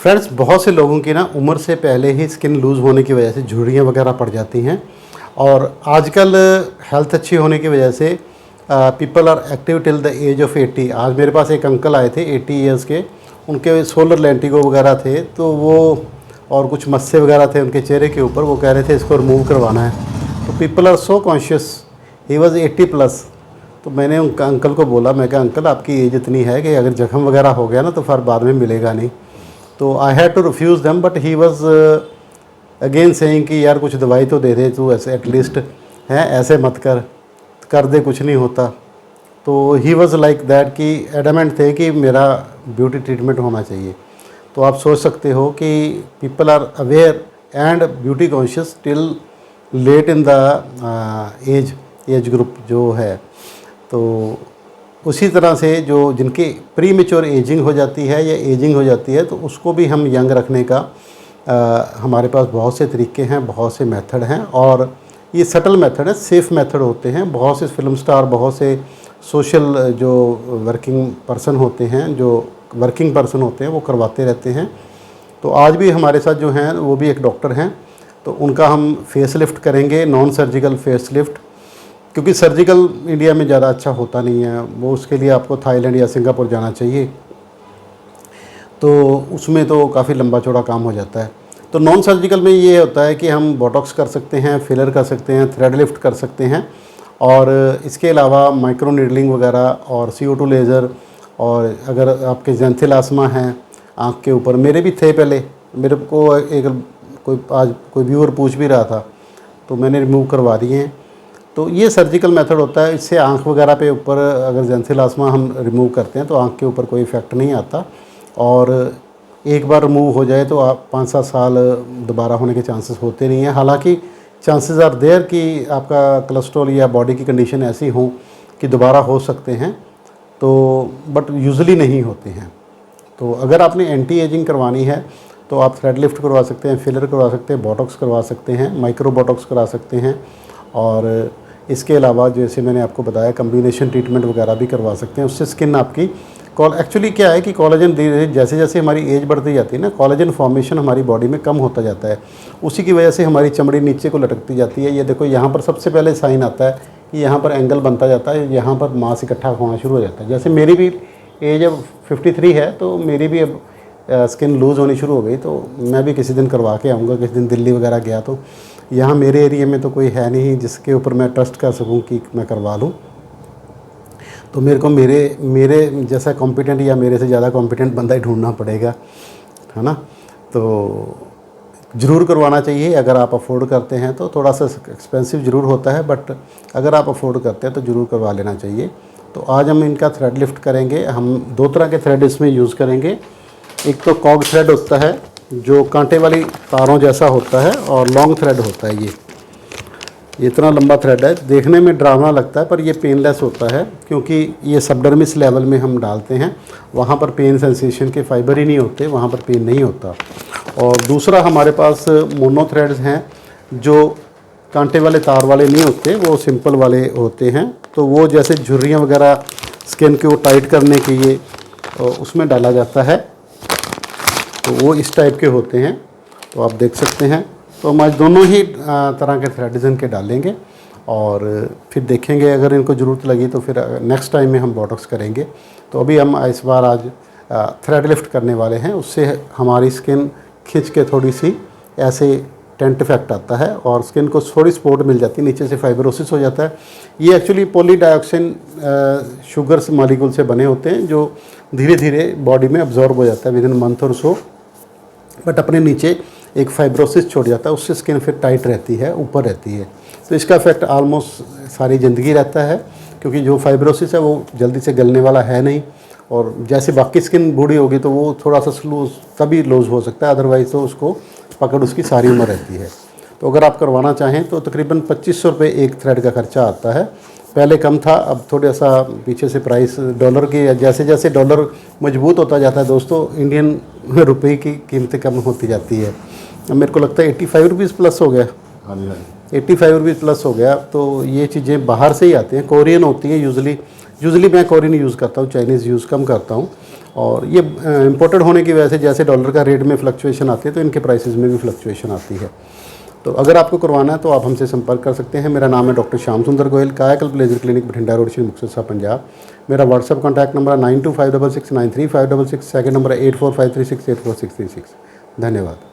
Friends, बहुत से लोगों की ना उम्र से पहले ही स्किन लूज़ होने की वजह से झुर्रियाँ वगैरह पड़ जाती हैं। और आजकल हेल्थ अच्छी होने की वजह से people are active till the age of 80। आज मेरे पास एक अंकल आए थे 80 ईयर्स के, उनके सोलर लेंटिगो वगैरह थे, तो वो और कुछ मस्से वगैरह थे उनके चेहरे के ऊपर, वो कह रहे थे इसको रिमूव करवाना है। तो people are so conscious, he was 80+। तो मैंने उन अंकल को बोला, मैं कहा अंकल आपकी एज इतनी है कि अगर जख्म वगैरह हो गया ना तो फिर बाद में मिलेगा नहीं। तो I had to refuse them, but he was again saying कि यार कुछ दवाई तो दे दे तू, ऐसे एटलीस्ट हैं, ऐसे मत कर दे, कुछ नहीं होता। तो ही वॉज़ लाइक दैट कि एडमेंट थे कि मेरा ब्यूटी ट्रीटमेंट होना चाहिए। तो आप सोच सकते हो कि people are aware and beauty conscious till late in the age group जो है। तो उसी तरह से जो जिनकी प्री मेच्योर एजिंग हो जाती है या एजिंग हो जाती है, तो उसको भी हम यंग रखने का हमारे पास बहुत से तरीके हैं, बहुत से मेथड हैं। और ये सटल मेथड है, सेफ़ मेथड होते हैं। बहुत से फिल्म स्टार, बहुत से सोशल जो वर्किंग पर्सन होते हैं, वो करवाते रहते हैं। तो आज भी हमारे साथ जो हैं वो भी एक डॉक्टर हैं, तो उनका हम फेस लिफ्ट करेंगे, नॉन सर्जिकल फेस लिफ्ट, क्योंकि सर्जिकल इंडिया में ज़्यादा अच्छा होता नहीं है। वो उसके लिए आपको थाईलैंड या सिंगापुर जाना चाहिए, तो उसमें तो काफ़ी लंबा चौड़ा काम हो जाता है। तो नॉन सर्जिकल में ये होता है कि हम बोटॉक्स कर सकते हैं, फिलर कर सकते हैं, थ्रेड लिफ्ट कर सकते हैं, और इसके अलावा माइक्रो नीडलिंग वगैरह और CO2 लेज़र। और अगर आपके ज़ेंथिलास्मा हैं आँख के ऊपर, मेरे भी थे पहले, मेरे को कोई व्यूअर पूछ भी रहा था, तो मैंने रिमूव करवा दिए हैं। तो ये सर्जिकल मेथड होता है। इससे आँख वगैरह पे ऊपर अगर ज़ेंथिलास्मा हम रिमूव करते हैं तो आँख के ऊपर कोई इफ़ेक्ट नहीं आता, और एक बार रिमूव हो जाए तो आप 5-7 साल दोबारा होने के चांसेस होते नहीं हैं। हालांकि चांसेस आर देयर कि आपका कोलेस्ट्रॉल या बॉडी की कंडीशन ऐसी हो कि दोबारा हो सकते हैं, तो बट यूजुअली नहीं होते हैं। तो अगर आपने एंटी एजिंग करवानी है तो आप थ्रेड लिफ्ट करवा सकते हैं, फिलर करवा सकते हैं, बोटॉक्स करवा सकते हैं, माइक्रो बोटॉक्स करा सकते हैं, और इसके अलावा जैसे मैंने आपको बताया कम्बिनेशन ट्रीटमेंट वगैरह भी करवा सकते हैं। उससे स्किन आपकी एक्चुअली क्या है कि कोलेजन धीरे जैसे जैसे हमारी एज बढ़ती जाती है ना, कोलेजन फॉर्मेशन हमारी बॉडी में कम होता जाता है। उसी की वजह से हमारी चमड़ी नीचे को लटकती जाती है। ये देखो यहाँ पर सबसे पहले साइन आता है कि यहाँ पर एंगल बनता जाता है, यहाँ पर मांस इकट्ठा होना शुरू हो जाता है। जैसे मेरी भी एज अब 53 है, तो मेरी भी अब स्किन लूज़ होनी शुरू हो गई। तो मैं भी किसी दिन करवा के आऊँगा, किसी दिन दिल्ली वगैरह गया तो। यहाँ मेरे एरिया में तो कोई है नहीं जिसके ऊपर मैं ट्रस्ट कर सकूँ कि मैं करवा लूँ। तो मेरे को मेरे जैसा कॉम्पिटेंट या मेरे से ज़्यादा कॉम्पिटेंट बंदा ही ढूंढना पड़ेगा, है ना। तो ज़रूर करवाना चाहिए। अगर आप अफोर्ड करते हैं तो, थोड़ा सा एक्सपेंसिव ज़रूर होता है, बट अगर आप अफोर्ड करते हैं तो ज़रूर करवा लेना चाहिए। तो आज हम इनका थ्रेड लिफ्ट करेंगे। हम 2 तरह के थ्रेड इसमें यूज़ करेंगे। एक तो कॉग थ्रेड होता है जो कांटे वाली तारों जैसा होता है, और लॉन्ग थ्रेड होता है ये इतना लंबा थ्रेड है, देखने में ड्रामा लगता है पर ये पेनलेस होता है, क्योंकि ये सबडर्मिस लेवल में हम डालते हैं। वहाँ पर पेन सेंसेशन के फाइबर ही नहीं होते, वहाँ पर पेन नहीं होता। और दूसरा हमारे पास मोनो थ्रेड्स हैं जो कांटे वाले तार वाले नहीं होते, वो सिंपल वाले होते हैं। तो वो जैसे झुर्रियाँ वगैरह स्किन को टाइट करने के लिए उसमें डाला जाता है, तो वो इस टाइप के होते हैं। तो आप देख सकते हैं। तो हम आज दोनों ही तरह के थ्रेड्स इनके डालेंगे, और फिर देखेंगे अगर इनको ज़रूरत लगी तो फिर नेक्स्ट टाइम में हम बोटॉक्स करेंगे। तो अभी हम इस बार आज थ्रेड लिफ्ट करने वाले हैं। उससे हमारी स्किन खिंच के थोड़ी सी ऐसे टेंट इफेक्ट आता है, और स्किन को थोड़ी सपोर्ट मिल जाती है, नीचे से फाइब्रोसिस हो जाता है। ये एक्चुअली पॉलीडायोक्सिन शुगर्स मॉलिक्यूल से बने होते हैं, जो धीरे धीरे बॉडी में अब्जॉर्ब हो जाता है विद इन मंथ और सो, बट अपने नीचे एक फाइब्रोसिस छोड़ जाता है। उससे स्किन फिर टाइट रहती है, ऊपर रहती है। तो इसका इफेक्ट ऑलमोस्ट सारी ज़िंदगी रहता है, क्योंकि जो फाइब्रोसिस है वो जल्दी से गलने वाला है नहीं। और जैसे बाकी स्किन बूढ़ी होगी तो वो थोड़ा सा स्लो तभी लूज़ हो सकता है, अदरवाइज़ तो उसको पकड़ उसकी सारी उम्र रहती है। तो अगर आप करवाना चाहें तो तकरीबन 2500 रुपये एक थ्रेड का खर्चा आता है। पहले कम था, अब थोड़ा सा पीछे से प्राइस डॉलर की, जैसे जैसे डॉलर मजबूत होता जाता है दोस्तों, इंडियन रुपये की कीमतें कम होती जाती है। अब मेरे को लगता है 85 रुपीज़ प्लस हो गया। हाँ जी, हाँ जी। 85 रुपीज़ प्लस हो गया। तो ये चीज़ें बाहर से ही आती हैं, कोरियन होती हैं यूजुअली, यूजुअली मैं कोरियन यूज़ करता हूँ, चाइनीज़ यूज़ कम करता हूँ। और ये इम्पोर्टेड होने की वजह से जैसे डॉलर का रेट में फ्लक्चुएशन आती है तो इनके प्राइसेस में भी फ्लक्चुएशन आती है। तो अगर आपको करवाना है तो आप हमसे संपर्क कर सकते हैं। मेरा नाम है doctor Shyam Sundar Goyal, Kayakalp laser clinic, Bathinda road, Shri Muktsar Sahib, Punjab. मेरा व्हाट्सअप कॉन्टैक्ट नंबर है 9256693566, सेकंड नंबर है 8453684636। धन्यवाद।